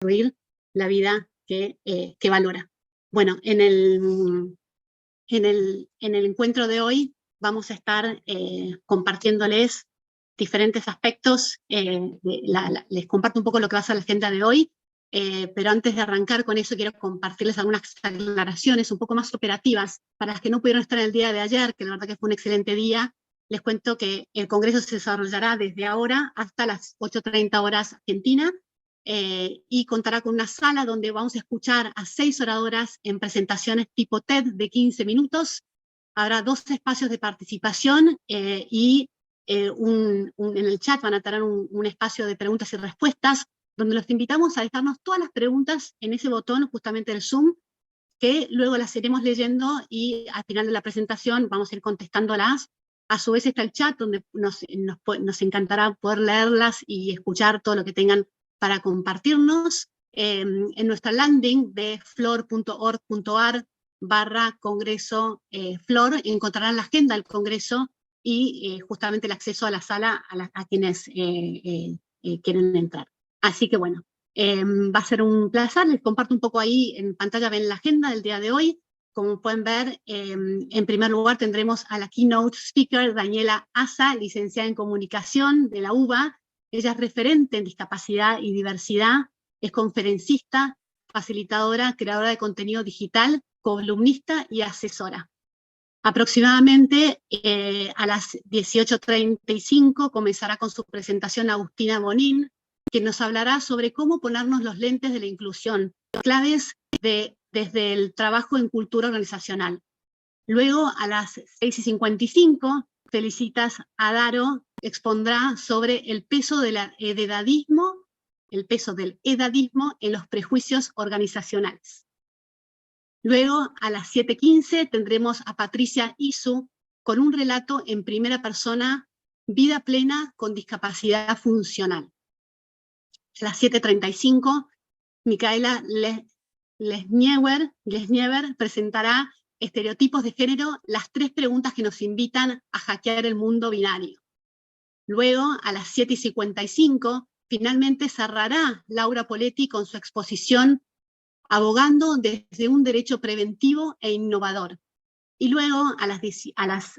la vida que valora. Bueno, en el encuentro de hoy vamos a estar compartiéndoles diferentes aspectos. Les comparto un poco lo que va a ser la agenda de hoy, pero antes de arrancar con eso quiero compartirles algunas aclaraciones un poco más operativas para las que no pudieron estar el día de ayer, que la verdad que fue un excelente día. Les cuento que el congreso se desarrollará desde ahora hasta las 8:30 horas Argentina, y contará con una sala donde vamos a escuchar a 6 oradoras en presentaciones tipo TED de 15 minutos. Habrá 2 espacios de participación y en el chat van a tener un espacio de preguntas y respuestas, donde los invitamos a dejarnos todas las preguntas en ese botón justamente del Zoom, que luego las iremos leyendo y al final de la presentación vamos a ir contestándolas. A su vez está el chat, donde nos encantará poder leerlas y escuchar todo lo que tengan para compartirnos. En nuestra landing de flor.org.ar/congreso Flor encontrarán la agenda del congreso y justamente el acceso a la sala a quienes quieren entrar. Así que bueno, va a ser un placer. Les comparto un poco ahí en pantalla, ven la agenda del día de hoy. Como pueden ver, en primer lugar tendremos a la keynote speaker Daniela Asa, licenciada en comunicación de la UBA. Ella es referente en discapacidad y diversidad, es conferencista, facilitadora, creadora de contenido digital, columnista y asesora. Aproximadamente a las 18:35 comenzará con su presentación Agustina Bonín, que nos hablará sobre cómo ponernos los lentes de la inclusión, claves desde el trabajo en cultura organizacional. Luego, a las 6:55, Felicitas Adaro expondrá sobre el peso del edadismo en los prejuicios organizacionales. Luego, a las 7:15, tendremos a Patricia Isu con un relato en primera persona, Vida plena con discapacidad funcional. A las 7:35, Micaela Lesniever presentará Estereotipos de género, las 3 preguntas que nos invitan a hackear el mundo binario. Luego, a las 7:55, finalmente cerrará Laura Poletti con su exposición Abogando desde un derecho preventivo e innovador. Y luego, a las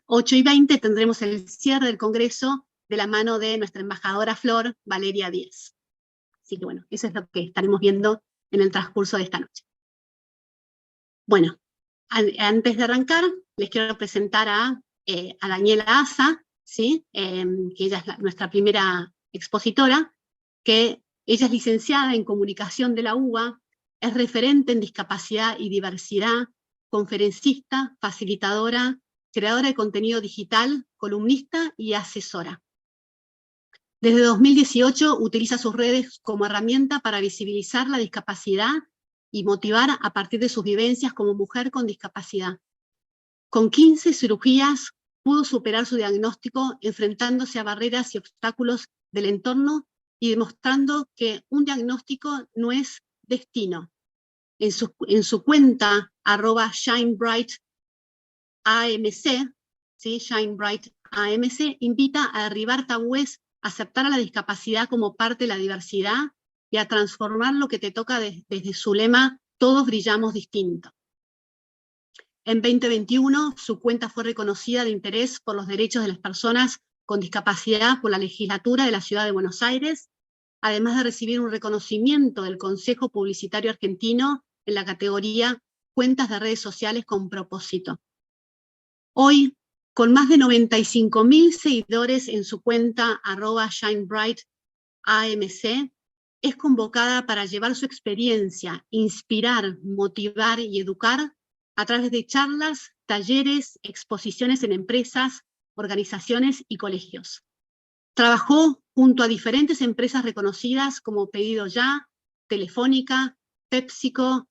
8:20, tendremos el cierre del Congreso de la mano de nuestra embajadora Flor, Valeria Díez. Así que bueno, eso es lo que estaremos viendo en el transcurso de esta noche. Bueno, antes de arrancar, les quiero presentar a Daniela Asa, ¿sí? Que ella es nuestra primera expositora, que ella es licenciada en comunicación de la UBA, es referente en discapacidad y diversidad, conferencista, facilitadora, creadora de contenido digital, columnista y asesora. Desde 2018 utiliza sus redes como herramienta para visibilizar la discapacidad y motivar a partir de sus vivencias como mujer con discapacidad. Con 15 cirugías pudo superar su diagnóstico enfrentándose a barreras y obstáculos del entorno y demostrando que un diagnóstico no es destino. En su cuenta @ShineBrightAMC, ¿sí? ShineBrightAMC invita a derribar tabúes, a aceptar a la discapacidad como parte de la diversidad y a transformar lo que te toca desde su lema, todos brillamos distinto. En 2021, su cuenta fue reconocida de interés por los derechos de las personas con discapacidad por la legislatura de la Ciudad de Buenos Aires, además de recibir un reconocimiento del Consejo Publicitario Argentino en la categoría Cuentas de redes sociales con propósito. Hoy, con más de 95.000 seguidores en su cuenta @ShineBrightAMC, es convocada para llevar su experiencia, inspirar, motivar y educar a través de charlas, talleres, exposiciones en empresas, organizaciones y colegios. Trabajó junto a diferentes empresas reconocidas como Pedido Ya, Telefónica, PepsiCo,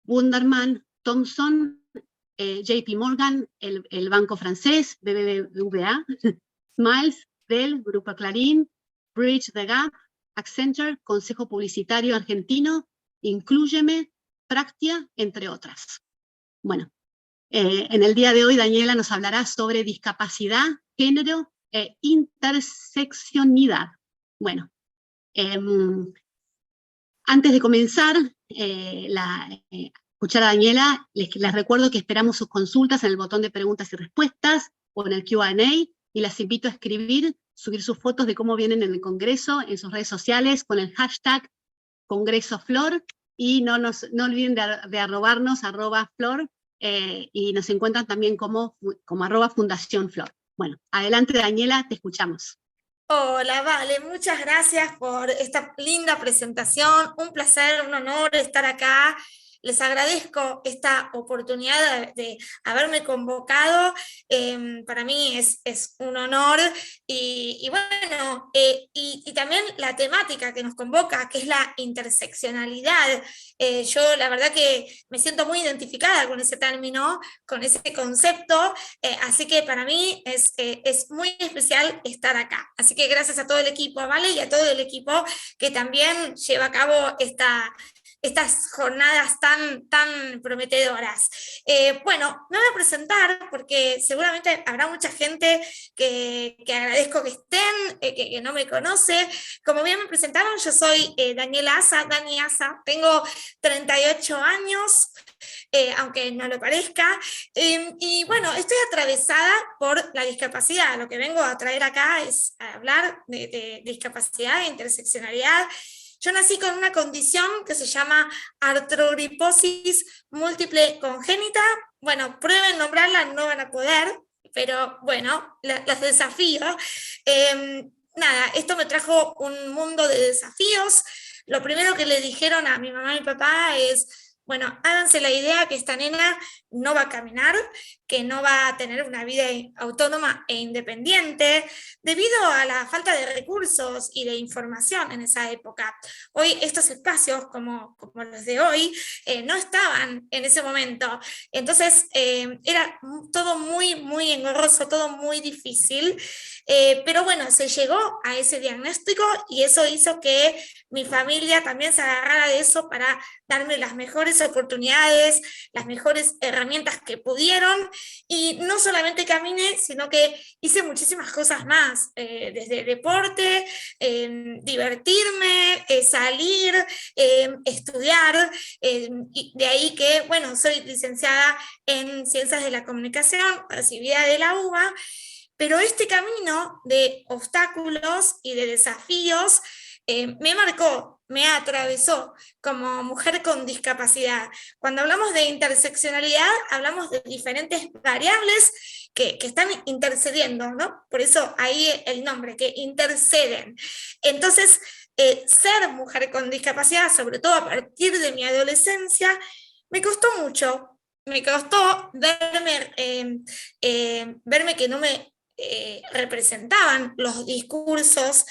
Wunderman, Thomson, JP Morgan, el Banco Francés, BBVA, Smiles, Dell, Grupo Clarín, Bridge the Gap, Accenture, Consejo Publicitario Argentino, Inclúyeme, Practia, entre otras. Bueno, en el día de hoy Daniela nos hablará sobre discapacidad, género e interseccionalidad. Bueno, Antes de comenzar, escuchar a Daniela, les recuerdo que esperamos sus consultas en el botón de preguntas y respuestas o en el Q&A, y las invito a escribir, subir sus fotos de cómo vienen en el Congreso, en sus redes sociales, con el hashtag CongresoFlor, y no olviden de arrobarnos, @Flor, y nos encuentran también como @Fundación Flor. Bueno, adelante Daniela, te escuchamos. Hola, Vale, muchas gracias por esta linda presentación. Un placer, un honor estar acá. Les agradezco esta oportunidad de haberme convocado. Para mí es un honor. Y bueno, y también la temática que nos convoca, que es la interseccionalidad. Yo la verdad que me siento muy identificada con ese término, con ese concepto. Así que para mí es muy especial estar acá. Así que gracias a todo el equipo, ¿vale? Y a todo el equipo que también lleva a cabo estas jornadas tan prometedoras. Bueno, me voy a presentar porque seguramente habrá mucha gente que agradezco que estén, que no me conoce. Como bien me presentaron, yo soy Daniela Asa, Dani Asa, tengo 38 años, aunque no lo parezca, y bueno, estoy atravesada por la discapacidad. Lo que vengo a traer acá es a hablar de discapacidad e interseccionalidad. Yo nací con una condición que se llama artrogriposis múltiple congénita. Bueno, prueben nombrarla, no van a poder, pero bueno, los desafíos. Nada, esto me trajo un mundo de desafíos. Lo primero que le dijeron a mi mamá y mi papá es: bueno, háganse la idea que esta nena no va a caminar, que no va a tener una vida autónoma e independiente, debido a la falta de recursos y de información en esa época. Hoy estos espacios, como los de hoy, no estaban en ese momento. Entonces era todo muy engorroso, todo muy difícil. Pero bueno, se llegó a ese diagnóstico y eso hizo que mi familia también se agarrara de eso para darme las mejores oportunidades, las mejores herramientas que pudieron, y no solamente caminé, sino que hice muchísimas cosas más, desde deporte, divertirme, salir, estudiar, y de ahí que, bueno, soy licenciada en Ciencias de la Comunicación, recibida de la UBA, pero este camino de obstáculos y de desafíos me marcó, me atravesó como mujer con discapacidad. Cuando hablamos de interseccionalidad, hablamos de diferentes variables que están intercediendo, ¿no? Por eso ahí el nombre, que interceden. Entonces, ser mujer con discapacidad, sobre todo a partir de mi adolescencia, me costó mucho. Me costó verme que no me representaban los discursos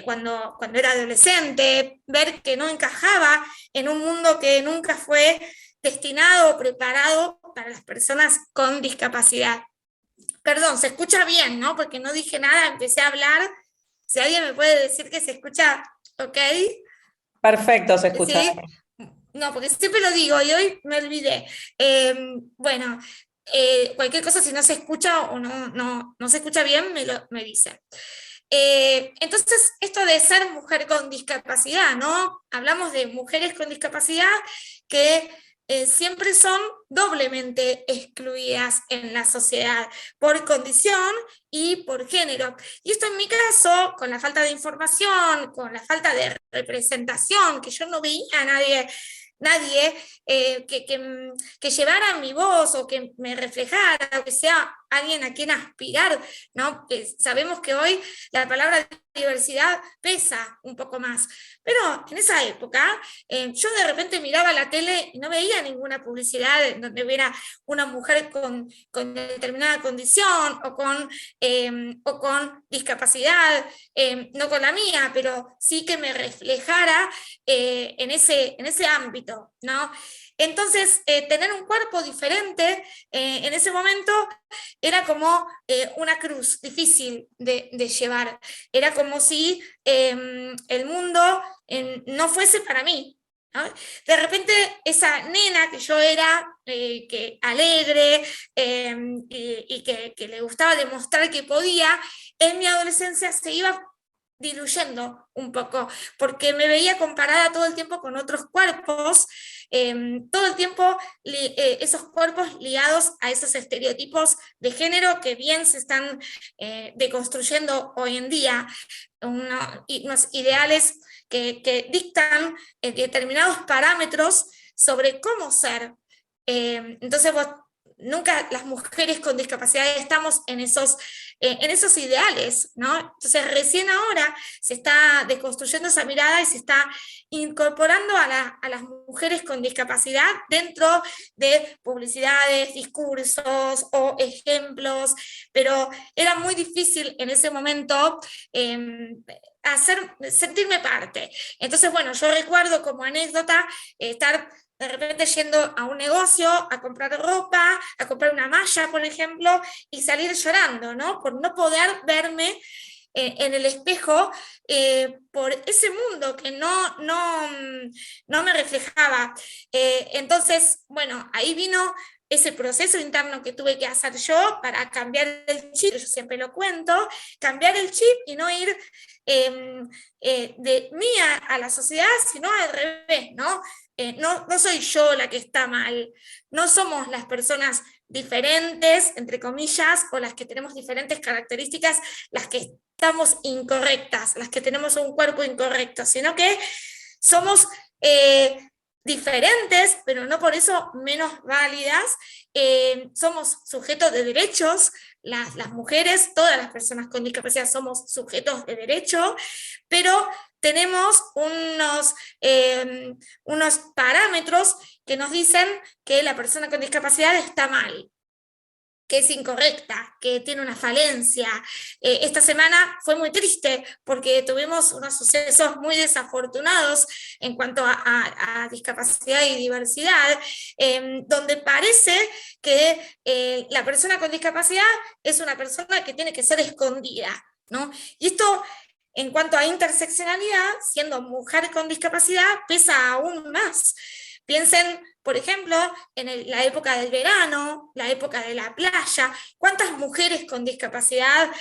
cuando era adolescente, ver que no encajaba en un mundo que nunca fue destinado o preparado para las personas con discapacidad. Perdón, se escucha bien, ¿no? Porque no dije nada, empecé a hablar. Si alguien me puede decir que se escucha, ¿ok? Perfecto, se escucha. ¿Sí? No, porque siempre lo digo y hoy me olvidé. Bueno, cualquier cosa, si no se escucha o no se escucha bien, me dicen. Entonces, esto de ser mujer con discapacidad, ¿no? Hablamos de mujeres con discapacidad que siempre son doblemente excluidas en la sociedad por condición y por género. Y esto en mi caso, con la falta de información, con la falta de representación, que yo no veía a nadie que llevara mi voz o que me reflejara, o que sea alguien a quien aspirar, ¿no? Sabemos que hoy la palabra diversidad pesa un poco más, pero en esa época yo de repente miraba la tele y no veía ninguna publicidad en donde hubiera una mujer con determinada condición o con discapacidad, no con la mía, pero sí que me reflejara en ese ámbito, ¿no? Entonces, tener un cuerpo diferente en ese momento era como una cruz difícil de llevar. Era como si el mundo no fuese para mí, ¿no? De repente, esa nena que yo era, que alegre y que le gustaba demostrar que podía, en mi adolescencia se iba diluyendo un poco, porque me veía comparada todo el tiempo con otros cuerpos, todo el tiempo esos cuerpos ligados a esos estereotipos de género que bien se están deconstruyendo hoy en día, unos ideales que dictan determinados parámetros sobre cómo ser. Entonces nunca las mujeres con discapacidad estamos en esos ideales, ¿no? Entonces recién ahora se está deconstruyendo esa mirada y se está incorporando a las mujeres con discapacidad dentro de publicidades, discursos o ejemplos, pero era muy difícil en ese momento sentirme parte. Entonces, bueno, yo recuerdo como anécdota estar de repente yendo a un negocio a comprar ropa, a comprar una malla, por ejemplo, y salir llorando, ¿no? Por no poder verme en el espejo por ese mundo que no me reflejaba. Entonces, bueno, ahí vino ese proceso interno que tuve que hacer yo para cambiar el chip, yo siempre lo cuento, cambiar el chip y no ir de mí a la sociedad, sino al revés, ¿no? No soy yo la que está mal, no somos las personas diferentes, entre comillas, o las que tenemos diferentes características, las que estamos incorrectas, las que tenemos un cuerpo incorrecto, sino que somos diferentes, pero no por eso menos válidas, somos sujetos de derechos, las mujeres, todas las personas con discapacidad somos sujetos de derecho, pero tenemos unos parámetros que nos dicen que la persona con discapacidad está mal, que es incorrecta, que tiene una falencia. Esta semana fue muy triste porque tuvimos unos sucesos muy desafortunados en cuanto a discapacidad y diversidad, donde parece que la persona con discapacidad es una persona que tiene que ser escondida, ¿no? Y esto, en cuanto a interseccionalidad, siendo mujer con discapacidad, pesa aún más. Piensen, por ejemplo, en la época del verano, la época de la playa, ¿cuántas mujeres con discapacidad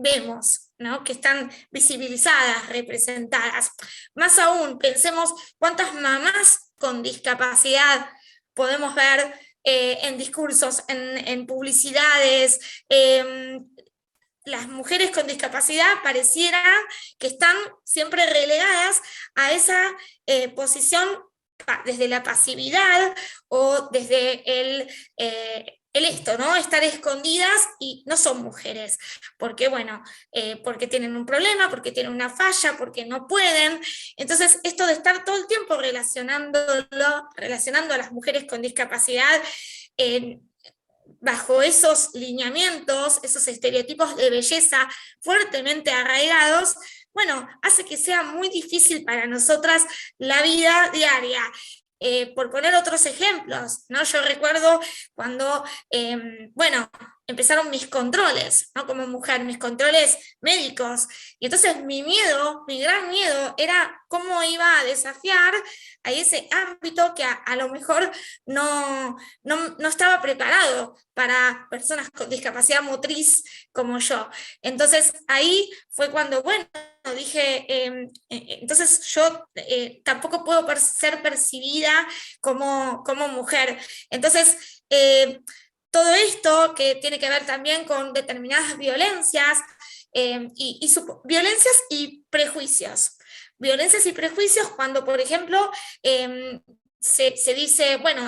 vemos, ¿no? Que están visibilizadas, representadas? Más aún, pensemos cuántas mamás con discapacidad podemos ver en discursos, en publicidades. Las mujeres con discapacidad pareciera que están siempre relegadas a esa posición desde la pasividad o desde el esto, ¿no? Estar escondidas y no son mujeres, porque bueno, porque tienen un problema, porque tienen una falla, porque no pueden. Entonces esto de estar todo el tiempo relacionando a las mujeres con discapacidad bajo esos lineamientos, esos estereotipos de belleza fuertemente arraigados, bueno, hace que sea muy difícil para nosotras la vida diaria. Por poner otros ejemplos, ¿no? Yo recuerdo cuando, bueno, empezaron mis controles, ¿no? Como mujer, mis controles médicos, y entonces mi gran miedo era cómo iba a desafiar a ese ámbito que a lo mejor no estaba preparado para personas con discapacidad motriz como yo. Entonces ahí fue cuando, bueno, dije, entonces yo tampoco puedo ser percibida como mujer. Entonces, todo esto que tiene que ver también con determinadas violencias, violencias y prejuicios. Violencias y prejuicios cuando, por ejemplo, se dice, bueno,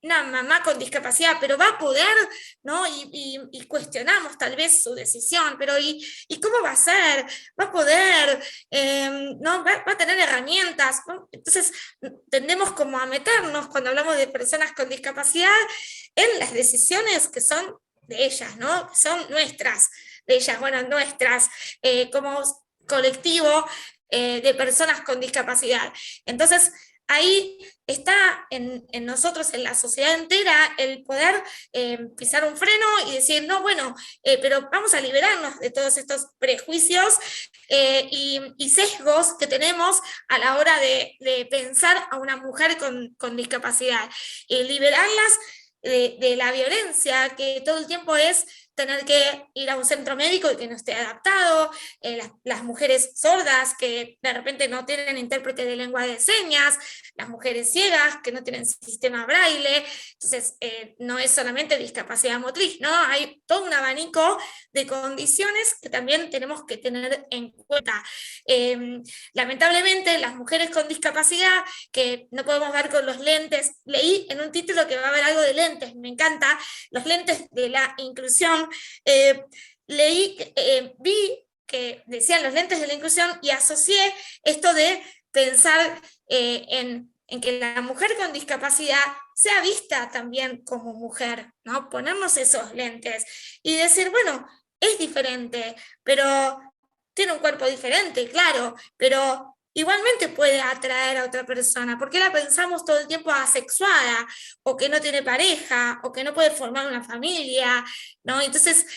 una mamá con discapacidad, pero va a poder, ¿no? Y cuestionamos tal vez su decisión, pero ¿y cómo va a ser? ¿Va a poder? ¿No? ¿Va a tener herramientas? ¿No? Entonces tendemos como a meternos cuando hablamos de personas con discapacidad en las decisiones que son de ellas, ¿no? Que son nuestras, de ellas, bueno, nuestras, como colectivo de personas con discapacidad. Entonces, ahí está en nosotros, en la sociedad entera, el poder pisar un freno y decir, no, bueno, pero vamos a liberarnos de todos estos prejuicios y sesgos que tenemos a la hora de pensar a una mujer con discapacidad. Liberarlas de la violencia que todo el tiempo es tener que ir a un centro médico y que no esté adaptado, las mujeres sordas que de repente no tienen intérprete de lengua de señas, las mujeres ciegas que no tienen sistema braille. Entonces no es solamente discapacidad motriz, ¿no? Hay todo un abanico de condiciones que también tenemos que tener en cuenta. Lamentablemente las mujeres con discapacidad que no podemos ver con los lentes, leí en un título que va a haber algo de lentes, me encanta, los lentes de la inclusión, vi que decían los lentes de la inclusión y asocié esto de pensar en que la mujer con discapacidad sea vista también como mujer, ¿no? Ponernos esos lentes y decir, bueno, es diferente, pero tiene un cuerpo diferente, claro, pero igualmente puede atraer a otra persona. ¿Por qué la pensamos todo el tiempo asexuada? O que no tiene pareja, o que no puede formar una familia, ¿no? Entonces,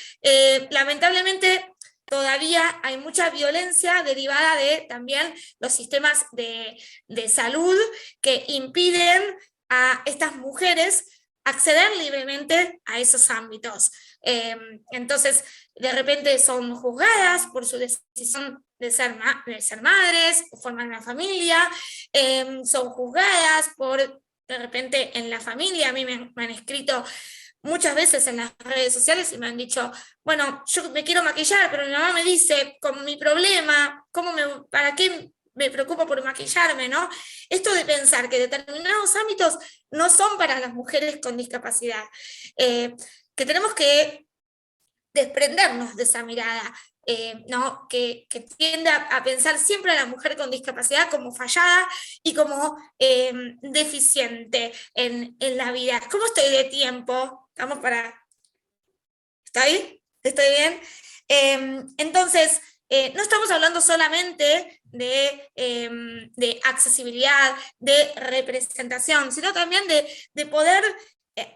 lamentablemente, todavía hay mucha violencia derivada de también los sistemas de salud que impiden a estas mujeres acceder libremente a esos ámbitos. Entonces, de repente son juzgadas por su decisión de ser madres, o formar una familia, son juzgadas por, de repente, en la familia. A mí me han escrito muchas veces en las redes sociales y me han dicho, bueno, yo me quiero maquillar, pero mi mamá me dice, con mi problema, ¿para qué me preocupo por maquillarme, ¿no? Esto de pensar que determinados ámbitos no son para las mujeres con discapacidad, que tenemos que desprendernos de esa mirada, ¿no? que tiende a pensar siempre a la mujer con discapacidad como fallada y como deficiente en la vida. ¿Cómo estoy de tiempo? Vamos para... ¿Está ahí? ¿Estoy bien? Entonces, no estamos hablando solamente de accesibilidad, de representación, sino también de poder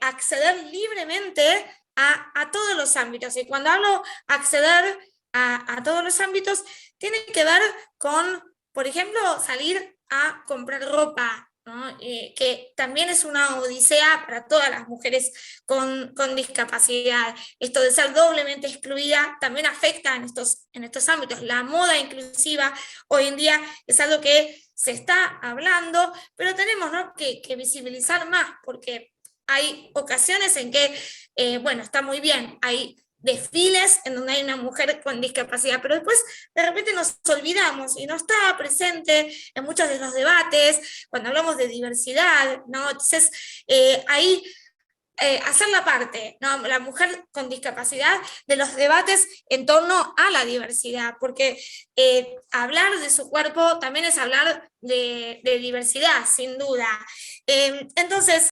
acceder libremente a todos los ámbitos. Y cuando hablo acceder a todos los ámbitos, tiene que ver con, por ejemplo, salir a comprar ropa, ¿no? Que también es una odisea para todas las mujeres con discapacidad. Esto de ser doblemente excluida también afecta en estos ámbitos. La moda inclusiva hoy en día es algo que se está hablando, pero tenemos, ¿no?, que visibilizar más, porque hay ocasiones en que, bueno, está muy bien, hay desfiles en donde hay una mujer con discapacidad, pero después de repente nos olvidamos y no está presente en muchos de los debates, cuando hablamos de diversidad, ¿no? Entonces, ahí hacer la parte, ¿no?, la mujer con discapacidad, de los debates en torno a la diversidad, porque hablar de su cuerpo también es hablar de diversidad, sin duda. Entonces,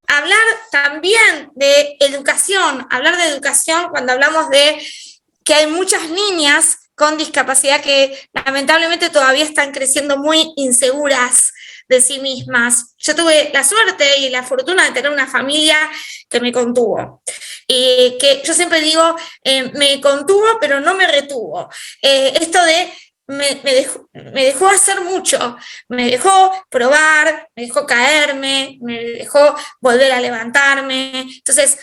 hablar también de educación, hablar de educación cuando hablamos de que hay muchas niñas con discapacidad que lamentablemente todavía están creciendo muy inseguras de sí mismas. Yo tuve la suerte y la fortuna de tener una familia que me contuvo. Y que yo siempre digo, me contuvo, pero no me retuvo. Esto de me dejó hacer mucho, me dejó probar, me dejó caerme, me dejó volver a levantarme. Entonces,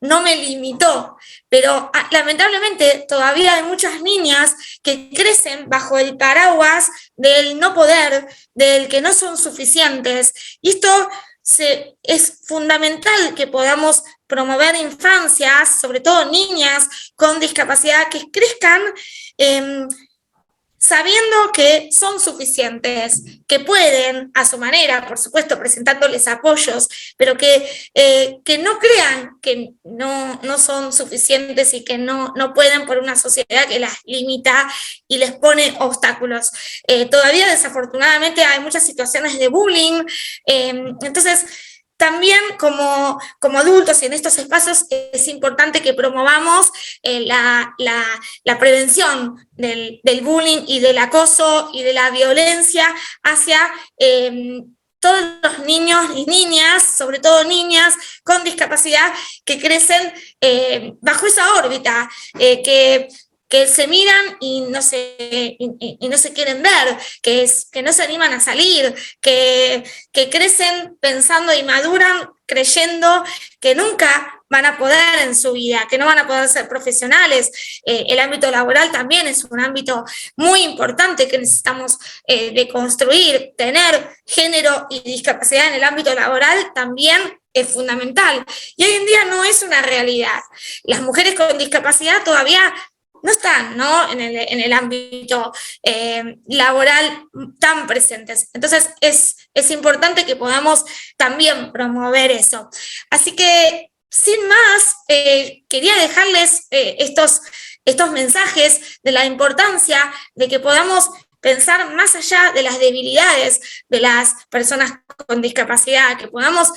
no me limitó, pero lamentablemente todavía hay muchas niñas que crecen bajo el paraguas del no poder, del que no son suficientes, y esto es fundamental que podamos promover infancias, sobre todo niñas con discapacidad, que crezcan sabiendo que son suficientes, que pueden a su manera, por supuesto, presentándoles apoyos, pero que no crean que no son suficientes y que no pueden por una sociedad que las limita y les pone obstáculos. Todavía, desafortunadamente, hay muchas situaciones de bullying, entonces también como adultos en estos espacios es importante que promovamos la prevención del bullying y del acoso y de la violencia hacia todos los niños y niñas, sobre todo niñas con discapacidad que crecen bajo esa órbita, que se miran y no se quieren ver, que no se animan a salir, que crecen pensando y maduran creyendo que nunca van a poder en su vida, que no van a poder ser profesionales. El ámbito laboral también es un ámbito muy importante que necesitamos de construir. Tener género y discapacidad en el ámbito laboral también es fundamental. Y hoy en día no es una realidad. Las mujeres con discapacidad todavía no están, ¿no?, en el ámbito laboral tan presentes. Entonces es importante que podamos también promover eso. Así que, sin más, quería dejarles estos mensajes de la importancia de que podamos pensar más allá de las debilidades de las personas con discapacidad, que podamos